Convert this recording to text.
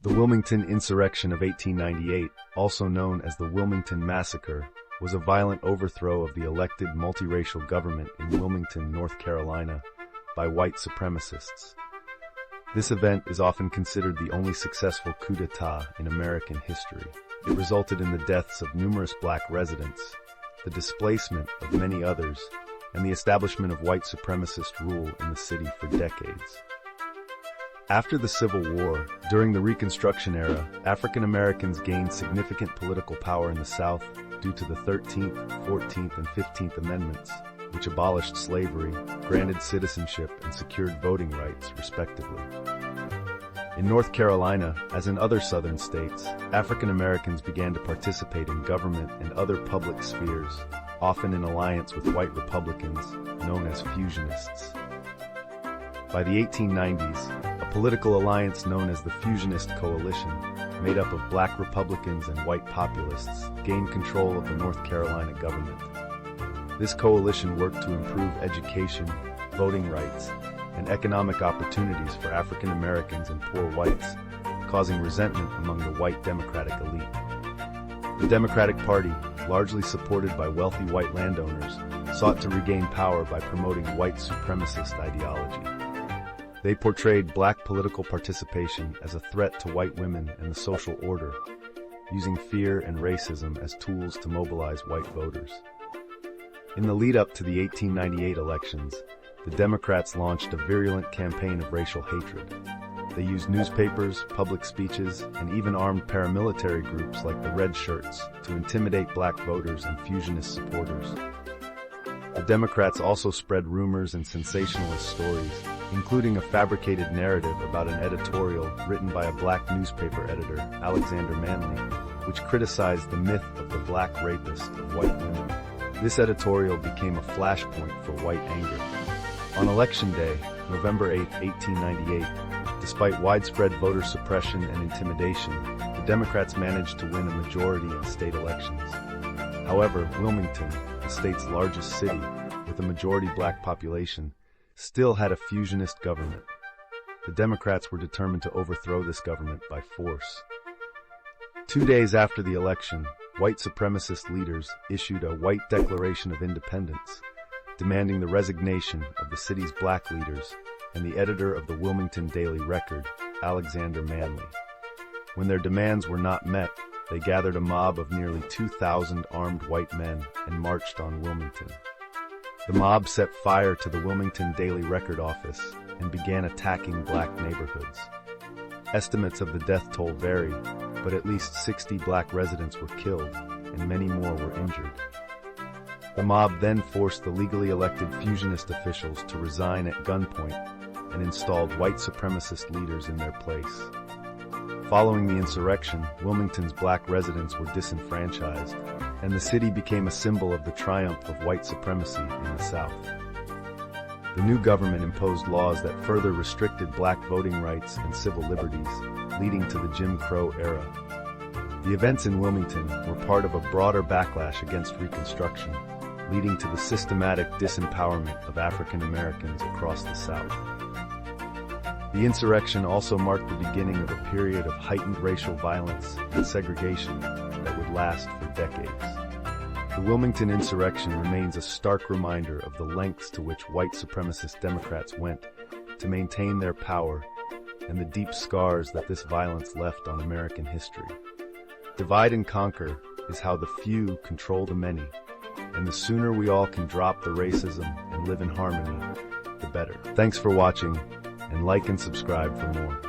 The Wilmington Insurrection of 1898, also known as the Wilmington Massacre, was a violent overthrow of the elected multiracial government in Wilmington, North Carolina, by white supremacists. This event is often considered the only successful coup d'etat in American history. It resulted in the deaths of numerous black residents, the displacement of many others, and the establishment of white supremacist rule in the city for decades. After the Civil War, during the Reconstruction era, African Americans gained significant political power in the South due to the 13th, 14th, and 15th Amendments, which abolished slavery, granted citizenship, and secured voting rights, respectively. In North Carolina, as in other southern states, African Americans began to participate in government and other public spheres, often in alliance with white Republicans, known as fusionists. By the 1890s, a political alliance known as the Fusionist Coalition, made up of black Republicans and white populists, gained control of the North Carolina government. This coalition worked to improve education, voting rights, and economic opportunities for African Americans and poor whites, causing resentment among the white Democratic elite. The Democratic Party, largely supported by wealthy white landowners, sought to regain power by promoting white supremacist ideology. They portrayed black political participation as a threat to white women and the social order, using fear and racism as tools to mobilize white voters. In the lead-up to the 1898 elections, the Democrats launched a virulent campaign of racial hatred. They used newspapers, public speeches, and even armed paramilitary groups like the Red Shirts to intimidate black voters and fusionist supporters. The Democrats also spread rumors and sensationalist stories, including a fabricated narrative about an editorial written by a black newspaper editor, Alexander Manly, which criticized the myth of the black rapist of white women. This editorial became a flashpoint for white anger. On Election Day, November 8, 1898, despite widespread voter suppression and intimidation, the Democrats managed to win a majority in state elections. However, Wilmington, the state's largest city, with a majority black population, still had a fusionist government. The Democrats were determined to overthrow this government by force. 2 days after the election, white supremacist leaders issued a White Declaration of Independence, demanding the resignation of the city's black leaders and the editor of the Wilmington Daily Record, Alexander Manly. When their demands were not met, they gathered a mob of nearly 2,000 armed white men and marched on Wilmington. The mob set fire to the Wilmington Daily Record office and began attacking black neighborhoods. Estimates of the death toll vary, but at least 60 black residents were killed and many more were injured. The mob then forced the legally elected fusionist officials to resign at gunpoint and installed white supremacist leaders in their place. Following the insurrection, Wilmington's black residents were disenfranchised, and the city became a symbol of the triumph of white supremacy in the South. The new government imposed laws that further restricted black voting rights and civil liberties, leading to the Jim Crow era. The events in Wilmington were part of a broader backlash against Reconstruction, leading to the systematic disempowerment of African Americans across the South. The insurrection also marked the beginning of a period of heightened racial violence and segregation that would last for decades. The Wilmington Insurrection remains a stark reminder of the lengths to which white supremacist Democrats went to maintain their power and the deep scars that this violence left on American history. Divide and conquer is how the few control the many, and the sooner we all can drop the racism and live in harmony, the better. Thanks for watching, and like and subscribe for more.